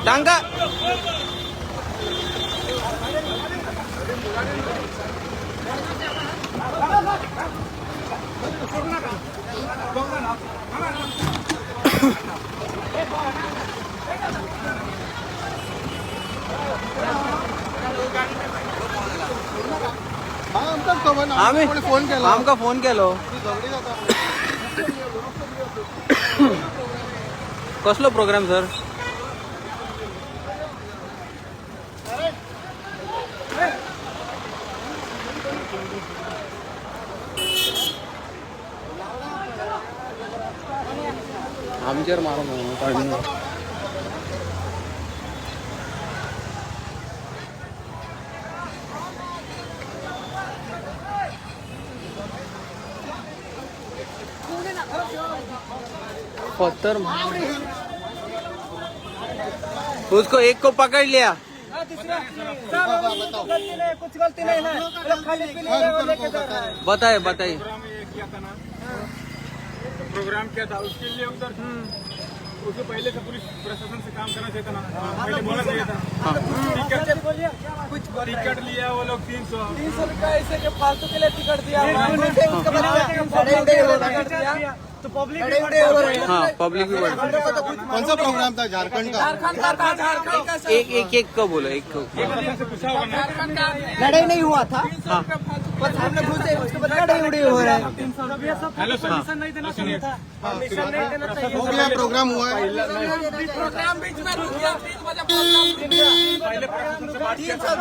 टांगा आम्ही आमका फोन केलो कसलो प्रोग्राम सर आमचेर मारून काढून पत्थर उसको एक को पकड़ लिया कुछ गलती नहीं है खाली लेके जा रहा है बताइए बताइए प्रोग्राम क्या था उसके लिए उधर उसके पहले से पुलिस प्रशासन से काम करना चाहिए था ना पहले बोलना चाहिए था टिकट लिया वो लोग 300 रुपया ऐसे के फालतू के लिए टिकट दिया तो पब्लिक हाँ पब्लिक भी बढ़ कौन सा प्रोग्राम था? झारखंड का? एक का बोलो एक को लड़ाई नहीं हुआ था हाँ बस हमने घुसे उसके बाद लड़ाई उड़ी हो रहा है हेलो सर नहीं देना चाहिए था हो गया प्रोग्राम हुआ है। प्रोग्राम बीच में रुक गया 3 बजे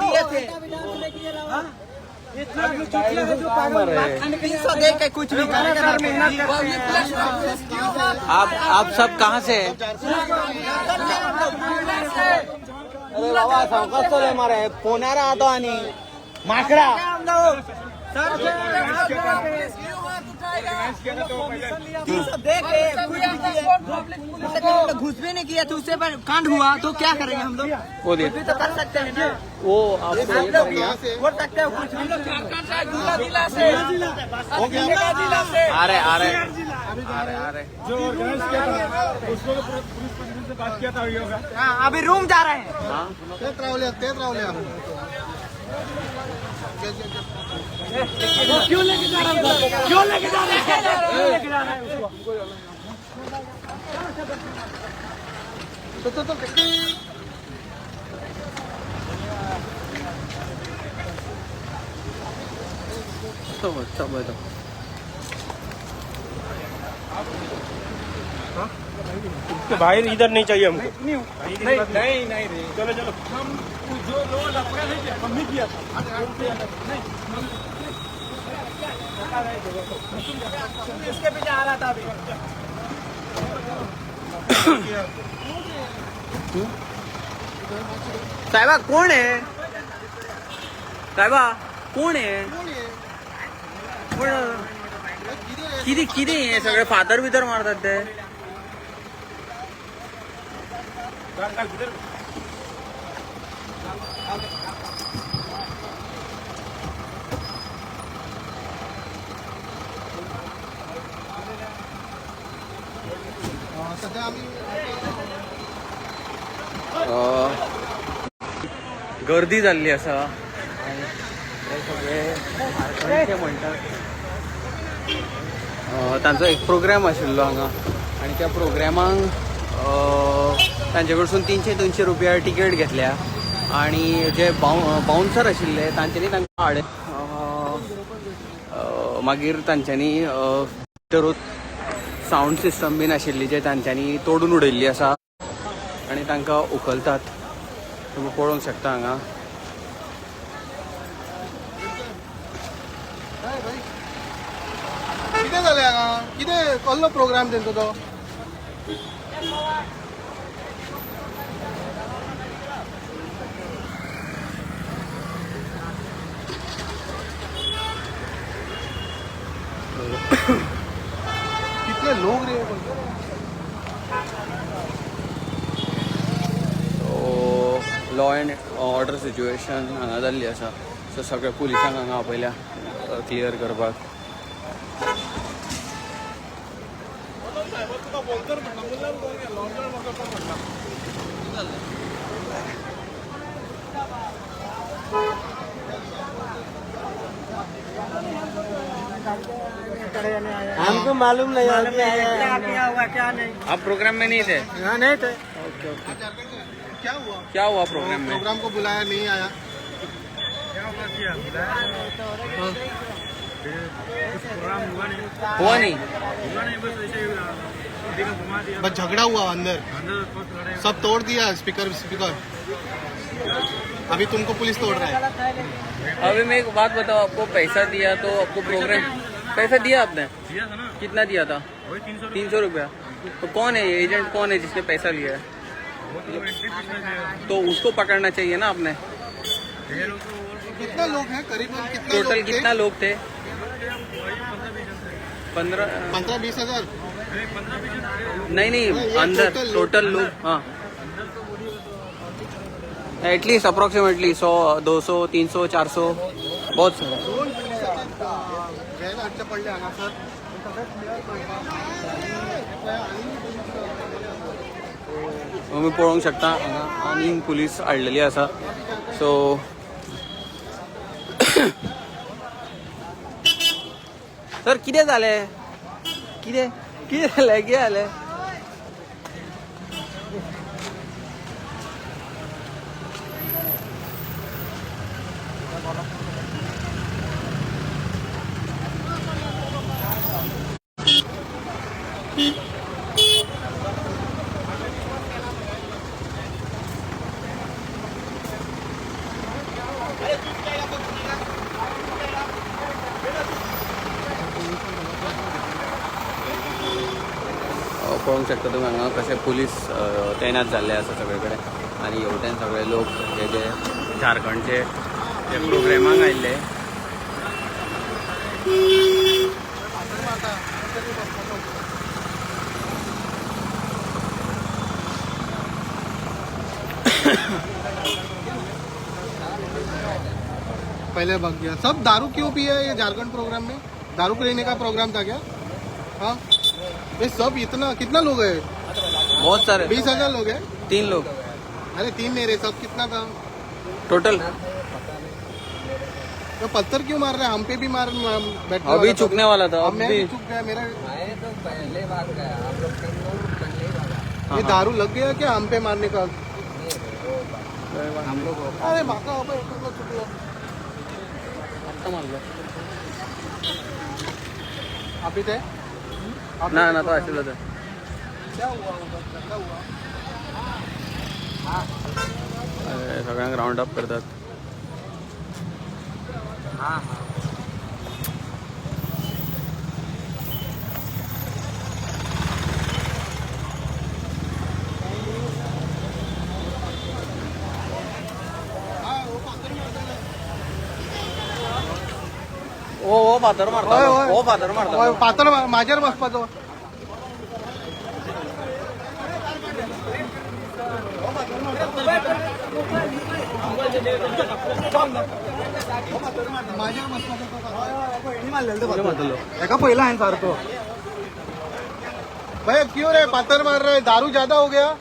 दिए थे इतना चुटला है जो पागल 300 दे के कुछ भी करेगा आप सब कहाँ से हैं? अरे बाबा सावकाश चले मारे पुण्याला आता आणि माकडा घुस भी नहीं किया तो उससे पर कांड हुआ तो क्या करेंगे हम लोग वो दे भी तो कर सकते हैं ना वो आप बोल सकते हो कुछ हम लोग झारखंड से गुंडा जिला से जिला से अरे अरे जो गणेश किया था उसको पुलिस प्रशासन से बात किया था होगा हाँ अभी रूम जा रहे हैं तेच रावल्या क्यों लेके जा रहे हैं क्यों लेके जा रहे हैं उसको सब तो बाहर इधर नहीं चाहिए हमको नहीं चलो चलो हम जो लोग लफड़ा नहीं किया हम नहीं किया था इसके पीछे आ रहा था अभी साहेबा कोण आहे साहेबा कोण आहे पण किती किती आहे सगळे फादर बिदर मारतात ते सध्या आम्ही गर्दी झाली असा हे सगळे झारखंडचे म्हणतात तांचो एक प्रोग्राम आशिल्लो हांगा आनी त्या प्रोग्रामाक तांचे कडसून 300 रुपया टिकेट घेतल्या आणि जे बाउन्सर आशिल्ले तांच्यांनी तांकां हाडे मागीर तांच्यांनी साऊंड सिस्टम बीन आशिल्ली जे तांच्यांनी तोडून उडयल्ली आसा आनी तांकां उखलतात तुमी पळोवंक शकता हांगा कितें जालें हांगा कितें कसलो प्रोग्राम तेंचो तो कितले लोक रे लॉ अँड ऑर्डर सिच्युएशन हांगा जाल्ली आसा सो सगळ्या पुलिसांक हांगा आपयल्या क्लियर करपाक हमको मालूम नहीं क्या किया हुआ क्या नहीं। आप प्रोग्राम में नहीं थे? यहाँ नहीं थे। क्या हुआ? क्या हुआ प्रोग्राम में? प्रोग्राम को बुलाया नहीं आया। हुआ नहीं। बस झगड़ा हुआ अंदर, सब तोड़ दिया स्पीकर। अभी तुमको पुलिस तोड़ रहा है। अभी मैं एक बात बताओ, आपको पैसा दिया तो आपको प्रोग्राम पैसा दिया आपने? कितना दिया था? 300 रुपया। तो कौन है ये एजेंट, कौन है जिसने पैसा लिया है? तो उसको पकड़ना चाहिए ना आपने। कितना लोग हैं करीबन? कितना टोटल लोग थे? कितना लोग थे? 15-20 हजार? नहीं ये अंदर total टोटल लोग, हाँ एटलीस्ट अप्रोक्सीमेटली 100, 200, 300, 400 बहुत सारा. घ्यायला आजच्या पडले हांगा सर. तुम्ही पळोवंक शकता हांगा आनीक पुलीस हाडलेली आसा. सो सर कितें जालें, कितें जालें, कितें जालें? पळोवंक शकता तुम्ही हांगा कशे पुलीस तैनात जाल्ले आसा सगळे कडेन. आनी हेवटेन सगळे लोक हे जे झारखंडचे जे प्रोग्रेमाक आयिल्ले पहले भाग गया. सब दारू क्यों पिया ये झारखंड प्रोग्राम में? दारू पीने का प्रोग्राम था क्या? हाँ, ये सब इतना कितना लोग है? बहुत सारे 20,000 लोग हैं. 3 लोग अरे 3 नहीं रहे, सब कितना था टोटल. तो पत्थर क्यों मार रहे हैं? हम पे भी मार बैठने अभी वाला था. चुकने वाला था. अब मैं अभी भी चुक गया. मेरा पहले भाग गया, हम लोग पहले भागा. ये दारू लग गया क्या हम पे मारने का? हम लोग अरे भागा अबे, इतना चुकलो. अभी थे ना तो असेल होतं. क्या हुआ उधर? क्या हुआ? सगळ्यांक राऊंड अप करतात. हाँ ओ फादर होय, मारता. होय. ओ फादर मारता. पातळ माझ्यावर बसपा तो. एका पहिला आहे सारखो. भैया क्यों रे पातर मार रहे? दारू ज्यादा हो गया.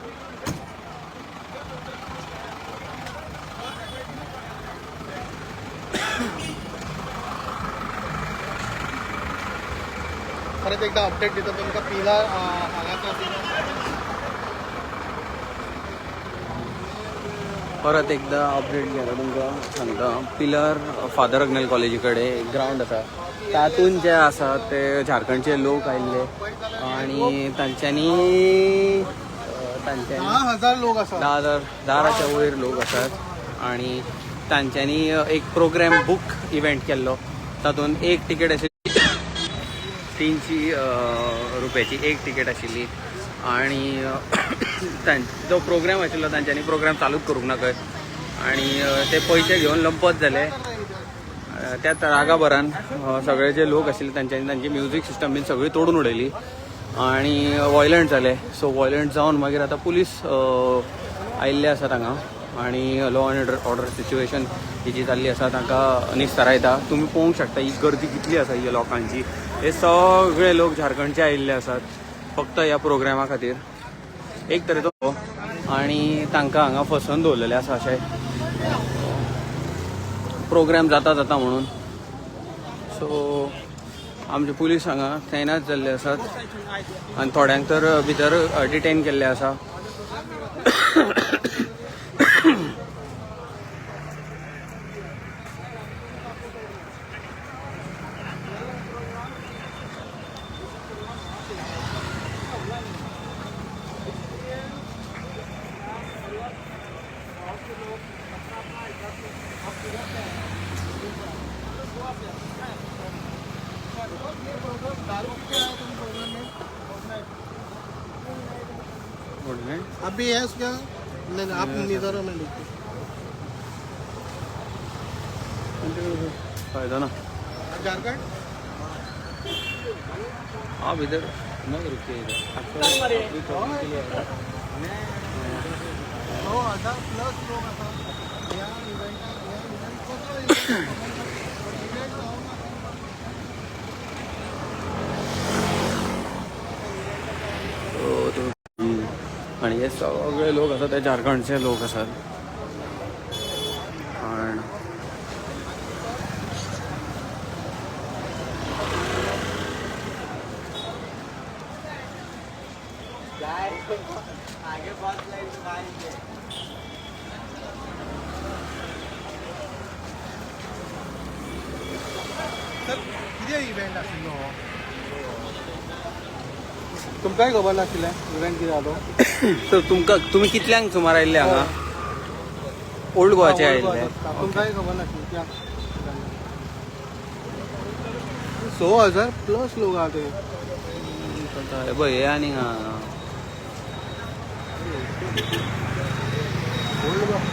परत एकदा अपडेट देतो तुमका. पिला परत एकदा अपडेट घ्यायला तुमकां सांगता. पिलर फादर अग्नेल कॉलेजी कडे ग्राउंड आसा. तातून जे आसा ते झारखंडचे लोक आयिल्ले आणि तांच्यांनी 10,000 लोक असतात. 10,000च्या वयर लोक आसात. आणि तांच्यांनी एक प्रोग्राम बुक इव्हेंट केल्लो. तातून एक तिकेट आशिल्ली 300 रुपयाची एक तिकेट आशिल्ली. आणि जो प्रोग्राम आशिल्लो तांच्यांनी प्रोग्राम चालूच करूंक ना खंय. आणि ते पयशे घेवन लंपत जाले. त्याच रागाभरान सगळे जे लोक आशिल्ले तांच्यांनी तांची म्युझीक सिस्टम बीन सगळी तोडून उडयली आणि वॉयलंट जाले. सो वॉयलंट जावन मागीर आतां पुलीस आयिल्ले आसात हांगा आणि लॉ अँड ऑर्डर सिच्युएशन ही जी जाल्ली आसा तांकां निस्तारायता. तुमी पळोवंक शकता ही गर्दी कितली आसा ही लोकांची. हे सगळे लोक झारखंडचे आयिल्ले आसात फक्त ह्या प्रोग्रामा खातीर. एक तरेचो आणि तांकां हांगा फसोवन दवरलेले आसा अशें प्रोग्राम जाता म्हणून. सो आमचे पुलीस हांगा तैनात जाल्ले आसात आनी थोड्यांक तर भितर डिटेन केल्ले आसा. आप भी है उसका? नहीं आप निधर में लिखो. फायदा ना. झारखंड आप इधर मत रुकिए इधर. 9,000 प्लस लोग असतात. या आणि हे सगळे लोक असतात ते झारखंडचे लोक असतात. आणि सर किती इव्हेंट आशिल्लो हो? तुमकांय खबर नाशिल्लें इव्हेंट कितें जालो? तर तुम्ही कितल्यांक सुमार आयिल्ले हांगा? ओल्ड गोवाचे आयिल्ले. तुमकांय खबर नाशिल्लें क्या? 6,000 प्लस लोक आहा ते. पळय हे आनी हां ओल्ड गोवा